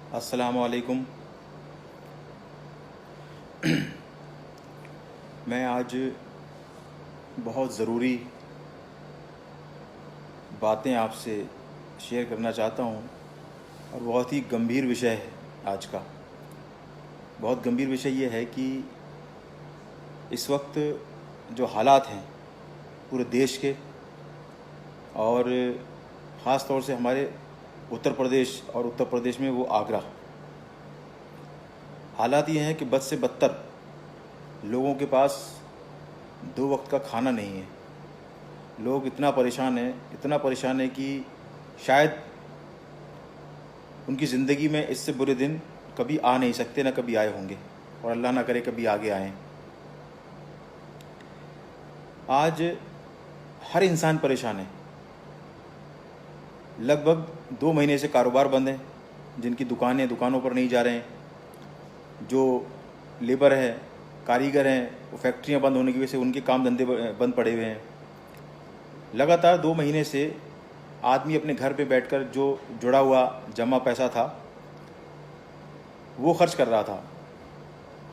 अस्सलामुअलैकुम। मैं आज बहुत ज़रूरी बातें आपसे शेयर करना चाहता हूँ और बहुत ही गंभीर विषय है आज का। बहुत गंभीर विषय ये है कि इस वक्त जो हालात हैं पूरे देश के और ख़ास तौर से हमारे उत्तर प्रदेश और उत्तर प्रदेश में वो आगरा, हालात ये हैं कि बद से बदतर लोगों के पास 2 वक्त का खाना नहीं है। लोग इतना परेशान हैं कि शायद उनकी ज़िंदगी में इससे बुरे दिन कभी आ नहीं सकते, ना कभी आए होंगे और अल्लाह ना करे कभी आगे आएँ। आज हर इंसान परेशान है। लगभग 2 महीने से कारोबार बंद हैं, जिनकी दुकानों पर नहीं जा रहे हैं। जो लेबर हैं, कारीगर हैं, वो फैक्ट्रियां बंद होने की वजह से उनके काम धंधे बंद पड़े हुए हैं। लगातार 2 महीने से आदमी अपने घर पे बैठकर जो जुड़ा हुआ जमा पैसा था वो खर्च कर रहा था।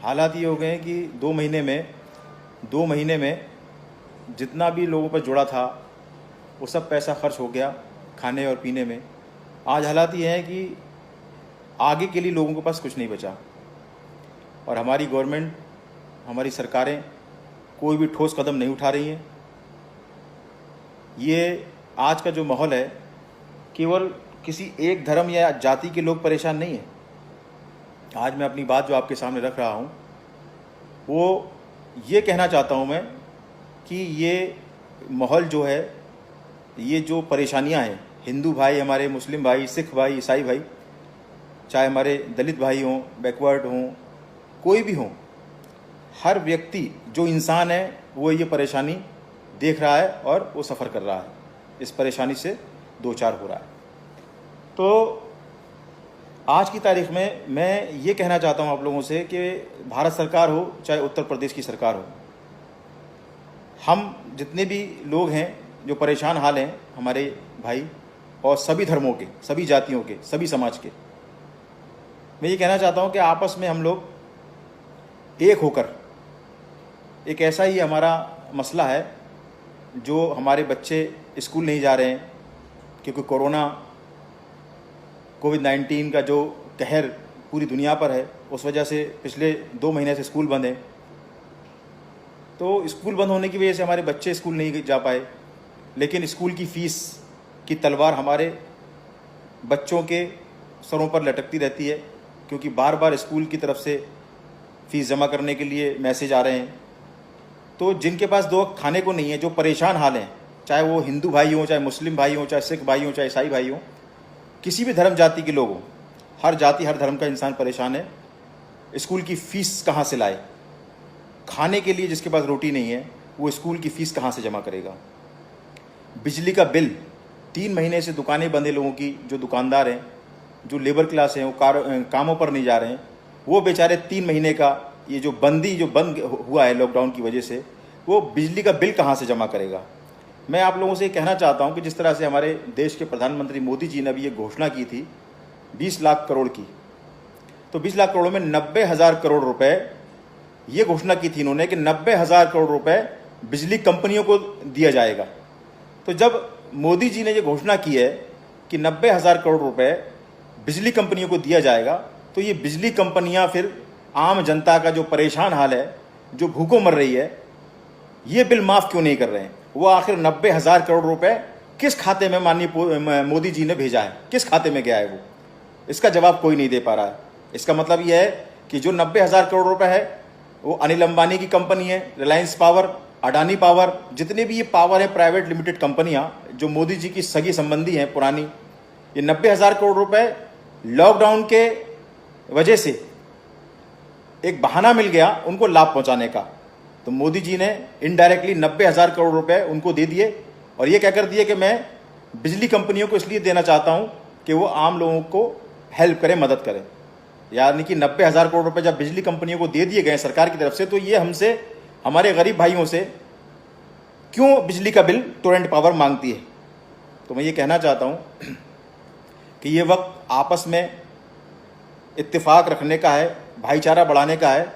हालात ये हो गए हैं कि 2 महीने में जितना भी लोगों पर जुड़ा था वो सब पैसा खर्च हो गया खाने और पीने में। आज हालात ये हैं कि आगे के लिए लोगों के पास कुछ नहीं बचा और हमारी गवर्नमेंट, हमारी सरकारें कोई भी ठोस कदम नहीं उठा रही हैं। ये आज का जो माहौल है, केवल किसी एक धर्म या जाति के लोग परेशान नहीं हैं। आज मैं अपनी बात जो आपके सामने रख रहा हूँ वो ये कहना चाहता हूँ मैं कि ये माहौल जो है, ये जो परेशानियाँ हैं, हिंदू भाई हमारे, मुस्लिम भाई, सिख भाई, ईसाई भाई, चाहे हमारे दलित भाई हों, बैकवर्ड हों, कोई भी हो, हर व्यक्ति जो इंसान है वो ये परेशानी देख रहा है और वो सफ़र कर रहा है, इस परेशानी से दो चार हो रहा है। तो आज की तारीख में मैं ये कहना चाहता हूँ आप लोगों से कि भारत सरकार हो चाहे उत्तर प्रदेश की सरकार हो, हम जितने भी लोग हैं जो परेशान हाल हैं, हमारे भाई और सभी धर्मों के, सभी जातियों के, सभी समाज के, मैं ये कहना चाहता हूँ कि आपस में हम लोग एक होकर, एक ऐसा ही हमारा मसला है जो हमारे बच्चे स्कूल नहीं जा रहे हैं क्योंकि कोविड-19 का जो कहर पूरी दुनिया पर है, उस वजह से पिछले 2 महीने से स्कूल बंद हैं। तो स्कूल बंद होने की वजह से हमारे बच्चे स्कूल नहीं जा पाए, लेकिन स्कूल की फ़ीस की तलवार हमारे बच्चों के सरों पर लटकती रहती है क्योंकि बार बार स्कूल की तरफ से फ़ीस जमा करने के लिए मैसेज आ रहे हैं। तो जिनके पास 2 वक्त खाने को नहीं है, जो परेशान हाल हैं, चाहे वो हिंदू भाई हों, चाहे मुस्लिम भाई हों, चाहे सिख भाई हों, चाहे ईसाई भाई हों, किसी भी धर्म जाति के लोग हों, हर जाति हर धर्म का इंसान परेशान है। स्कूल की फ़ीस कहाँ से लाए? खाने के लिए जिसके पास रोटी नहीं है वो स्कूल की फ़ीस कहाँ से जमा करेगा? बिजली का बिल, 3 महीने से दुकानें बंद हैं लोगों की, जो दुकानदार हैं, जो लेबर क्लास हैं, वो कामों पर नहीं जा रहे हैं, वो बेचारे 3 महीने का ये जो बंद हुआ है लॉकडाउन की वजह से, वो बिजली का बिल कहाँ से जमा करेगा? मैं आप लोगों से कहना चाहता हूँ कि जिस तरह से हमारे देश के प्रधानमंत्री मोदी जी ने अभी ये घोषणा की थी 20 लाख करोड़ की, तो 20 लाख करोड़ में 90,000 करोड़ रुपए ये घोषणा की थी इन्होंने कि 90,000 करोड़ रुपए बिजली कंपनियों को दिया जाएगा। तो जब मोदी जी ने ये घोषणा की है कि 90,000 करोड़ रुपए बिजली कंपनियों को दिया जाएगा, तो ये बिजली कंपनियां फिर आम जनता का जो परेशान हाल है, जो भूखों मर रही है, ये बिल माफ़ क्यों नहीं कर रहे हैं? वो आखिर 90,000 करोड़ रुपए किस खाते में माननीय मोदी जी ने भेजा है, किस खाते में गया है वो? इसका जवाब कोई नहीं दे पा रहा है। इसका मतलब यह है कि जो 90,000 करोड़ रुपए है वो अनिल अंबानी की कंपनी है, रिलायंस पावर, अडानी पावर, जितने भी ये पावर है प्राइवेट लिमिटेड कंपनियां जो मोदी जी की सगी संबंधी हैं पुरानी, ये 90,000 करोड़ रुपए लॉकडाउन के वजह से एक बहाना मिल गया उनको लाभ पहुंचाने का। तो मोदी जी ने इनडायरेक्टली 90,000 करोड़ रुपए उनको दे दिए और ये कहकर दिए कि मैं बिजली कंपनियों को इसलिए देना चाहता हूं कि वो आम लोगों को हेल्प करें, मदद करें। यानी कि 90,000 करोड़ रुपए जब बिजली कंपनियों को दे दिए गए सरकार की तरफ से, तो ये हमसे, हमारे गरीब भाइयों से क्यों बिजली का बिल टोरेंट पावर मांगती है? तो मैं ये कहना चाहता हूं कि ये वक्त आपस में इत्तेफाक रखने का है, भाईचारा बढ़ाने का है,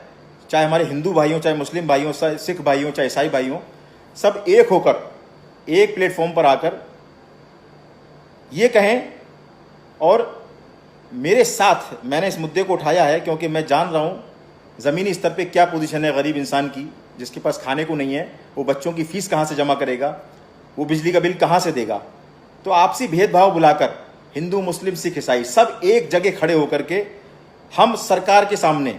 चाहे हमारे हिंदू भाइयों, चाहे मुस्लिम भाइयों, चाहे सिख भाइयों, चाहे ईसाई भाइयों, सब एक होकर एक प्लेटफॉर्म पर आकर ये कहें। और मेरे साथ मैंने इस मुद्दे को उठाया है क्योंकि मैं जान रहा हूँ ज़मीनी स्तर पे क्या पोजीशन है गरीब इंसान की, जिसके पास खाने को नहीं है, वो बच्चों की फ़ीस कहाँ से जमा करेगा, वो बिजली का बिल कहाँ से देगा। तो आपसी भेदभाव बुलाकर हिंदू, मुस्लिम, सिख, ईसाई सब एक जगह खड़े होकर के हम सरकार के सामने,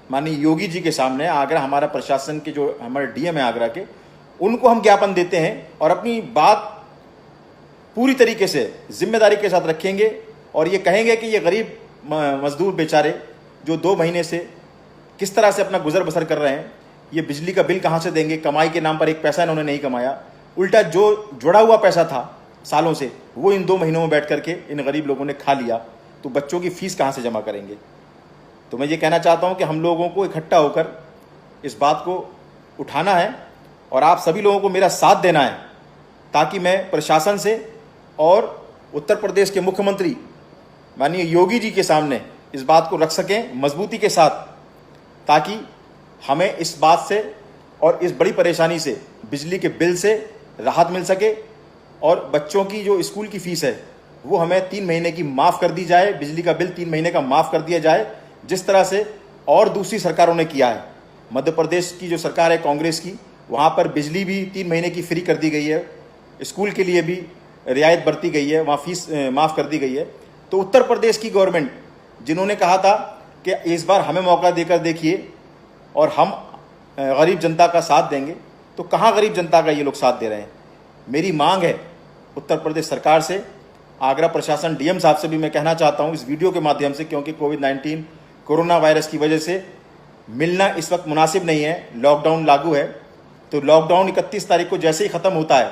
माननीय योगी जी के सामने, आगरा हमारा प्रशासन के जो हमारे डीएम है आगरा के, उनको हम ज्ञापन देते हैं और अपनी बात पूरी तरीके से जिम्मेदारी के साथ रखेंगे और ये कहेंगे कि ये गरीब मजदूर बेचारे जो 2 महीने से किस तरह से अपना गुजर बसर कर रहे हैं, ये बिजली का बिल कहाँ से देंगे। कमाई के नाम पर एक पैसा इन्होंने नहीं कमाया, उल्टा जो जुड़ा हुआ पैसा था सालों से वो इन 2 महीनों में बैठ करके इन गरीब लोगों ने खा लिया। तो बच्चों की फ़ीस कहाँ से जमा करेंगे। तो मैं ये कहना चाहता हूँ कि हम लोगों को इकट्ठा होकर इस बात को उठाना है और आप सभी लोगों को मेरा साथ देना है ताकि मैं प्रशासन से और उत्तर प्रदेश के मुख्यमंत्री माननीय योगी जी के सामने इस बात को रख सकें मजबूती के साथ, ताकि हमें इस बात से और इस बड़ी परेशानी से, बिजली के बिल से राहत मिल सके और बच्चों की जो स्कूल की फ़ीस है वो हमें 3 महीने की माफ़ कर दी जाए, बिजली का बिल 3 महीने का माफ़ कर दिया जाए, जिस तरह से और दूसरी सरकारों ने किया है। मध्य प्रदेश की जो सरकार है कांग्रेस की, वहाँ पर बिजली भी 3 महीने की फ्री कर दी गई है, स्कूल के लिए भी रियायत बरती गई है, वहाँ फीस माफ़ कर दी गई है। तो उत्तर प्रदेश की गवर्नमेंट जिन्होंने कहा था कि इस बार हमें मौका देकर देखिए और हम गरीब जनता का साथ देंगे, तो कहाँ गरीब जनता का ये लोग साथ दे रहे हैं। मेरी मांग है उत्तर प्रदेश सरकार से, आगरा प्रशासन, डीएम साहब से भी मैं कहना चाहता हूँ इस वीडियो के माध्यम से, क्योंकि कोविड-19 कोरोना वायरस की वजह से मिलना इस वक्त मुनासिब नहीं है, लॉकडाउन लागू है। तो लॉकडाउन 31 तारीख को जैसे ही ख़त्म होता है,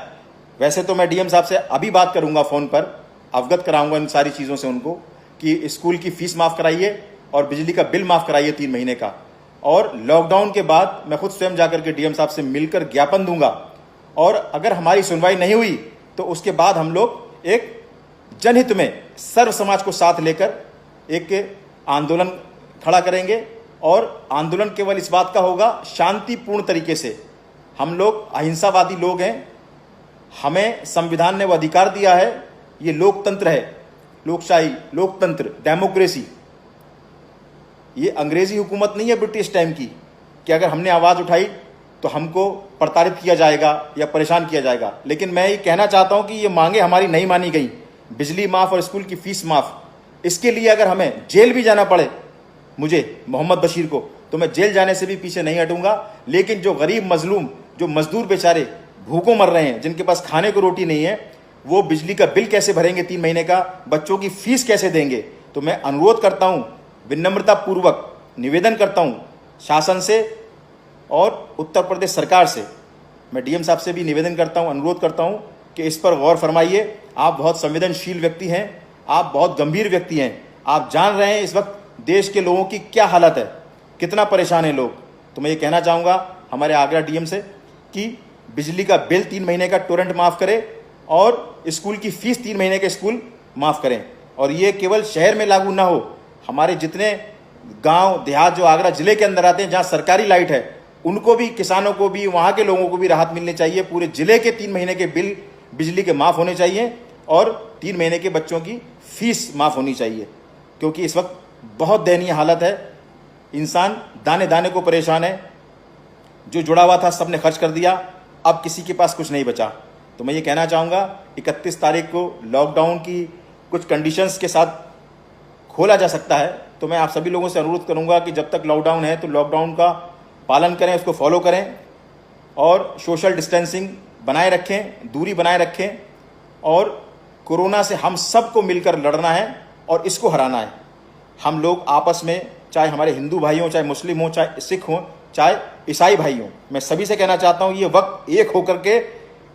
वैसे तो मैं डीएम साहब से अभी बात करूंगा, फ़ोन पर अवगत कराऊंगा इन सारी चीज़ों से उनको कि स्कूल की फ़ीस माफ़ कराइए और बिजली का बिल माफ़ कराइए 3 महीने का। और लॉकडाउन के बाद मैं खुद स्वयं जाकर के डीएम साहब से मिलकर ज्ञापन दूंगा और अगर हमारी सुनवाई नहीं हुई तो उसके बाद हम लोग एक जनहित में सर्व समाज को साथ लेकर एक आंदोलन खड़ा करेंगे। और आंदोलन केवल इस बात का होगा शांतिपूर्ण तरीके से। हम लोग अहिंसावादी लोग हैं, हमें संविधान ने वो अधिकार दिया है, ये लोकतंत्र है, लोकशाही, लोकतंत्र, डेमोक्रेसी। ये अंग्रेजी हुकूमत नहीं है ब्रिटिश टाइम की कि अगर हमने आवाज़ उठाई तो हमको प्रताड़ित किया जाएगा या परेशान किया जाएगा। लेकिन मैं ये कहना चाहता हूँ कि ये मांगे हमारी नहीं मानी गई, बिजली माफ़ और स्कूल की फ़ीस माफ़, इसके लिए अगर हमें जेल भी जाना पड़े, मुझे मोहम्मद बशीर को, तो मैं जेल जाने से भी पीछे नहीं हटूंगा। लेकिन जो गरीब मजलूम, जो मजदूर बेचारे भूखों मर रहे हैं, जिनके पास खाने को रोटी नहीं है, वो बिजली का बिल कैसे भरेंगे 3 महीने का, बच्चों की फ़ीस कैसे देंगे। तो मैं अनुरोध करता हूँ, विनम्रता पूर्वक निवेदन करता हूँ शासन से और उत्तर प्रदेश सरकार से, मैं डीएम साहब से भी निवेदन करता हूँ, अनुरोध करता हूँ कि इस पर गौर फरमाइए। आप बहुत संवेदनशील व्यक्ति हैं, आप बहुत गंभीर व्यक्ति हैं, आप जान रहे हैं इस वक्त देश के लोगों की क्या हालत है, कितना परेशान है लोग। तो मैं ये कहना चाहूँगा हमारे आगरा डीएम से कि बिजली का बिल 3 महीने का टोरेंट माफ़ करें और स्कूल की फ़ीस 3 महीने के स्कूल माफ़ करें। और ये केवल शहर में लागू ना हो, हमारे जितने गांव देहात जो आगरा ज़िले के अंदर आते हैं जहां सरकारी लाइट है, उनको भी, किसानों को भी, वहां के लोगों को भी राहत मिलनी चाहिए। पूरे ज़िले के 3 महीने के बिल बिजली के माफ़ होने चाहिए और 3 महीने के बच्चों की फ़ीस माफ़ होनी चाहिए, क्योंकि इस वक्त बहुत दयनीय हालत है। इंसान दाने दाने को परेशान है, जो जुड़ा हुआ था सब ने खर्च कर दिया, अब किसी के पास कुछ नहीं बचा। तो मैं ये कहना चाहूँगा 31 तारीख को लॉकडाउन की कुछ कंडीशंस के साथ खोला जा सकता है। तो मैं आप सभी लोगों से अनुरोध करूंगा कि जब तक लॉकडाउन है तो लॉकडाउन का पालन करें, उसको फॉलो करें और सोशल डिस्टेंसिंग बनाए रखें, दूरी बनाए रखें। और कोरोना से हम सबको मिलकर लड़ना है और इसको हराना है। हम लोग आपस में, चाहे हमारे हिंदू भाई हों, चाहे मुस्लिम हों, चाहे सिख हों, चाहे ईसाई भाई हों, मैं सभी से कहना चाहता हूँ ये वक्त एक होकर के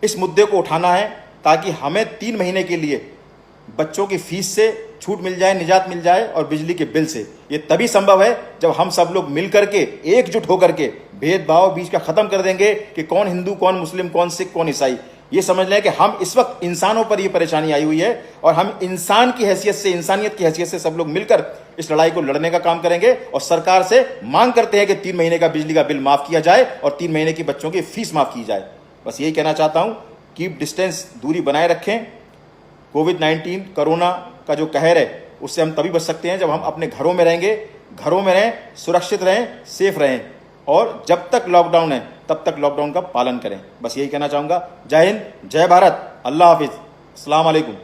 इस मुद्दे को उठाना है, ताकि हमें 3 महीने के लिए बच्चों की फ़ीस से छूट मिल जाए, निजात मिल जाए और बिजली के बिल से। ये तभी संभव है जब हम सब लोग मिल करके, एकजुट होकर के भेदभाव बीच का ख़त्म कर देंगे कि कौन हिंदू, कौन मुस्लिम, कौन सिख, कौन ईसाई। ये समझ लें कि हम इस वक्त इंसानों पर ये परेशानी आई हुई है और हम इंसान की हैसियत से, इंसानियत की हैसियत से सब लोग मिलकर इस लड़ाई को लड़ने का काम करेंगे और सरकार से मांग करते हैं कि 3 महीने का बिजली का बिल माफ किया जाए और 3 महीने की बच्चों की फीस माफ की जाए। बस यही कहना चाहता हूं, कीप डिस्टेंस, दूरी बनाए रखें। कोविड-19 कोरोना का जो कहर है उससे हम तभी बच सकते हैं जब हम अपने घरों में रहेंगे, घरों में रहें, सुरक्षित रहें, सेफ रहें और जब तक लॉकडाउन है तब तक लॉकडाउन का पालन करें। बस यही कहना चाहूँगा। जय हिंद, जय भारत, अल्लाह हाफिज़, अस्सलाम वालेकुम।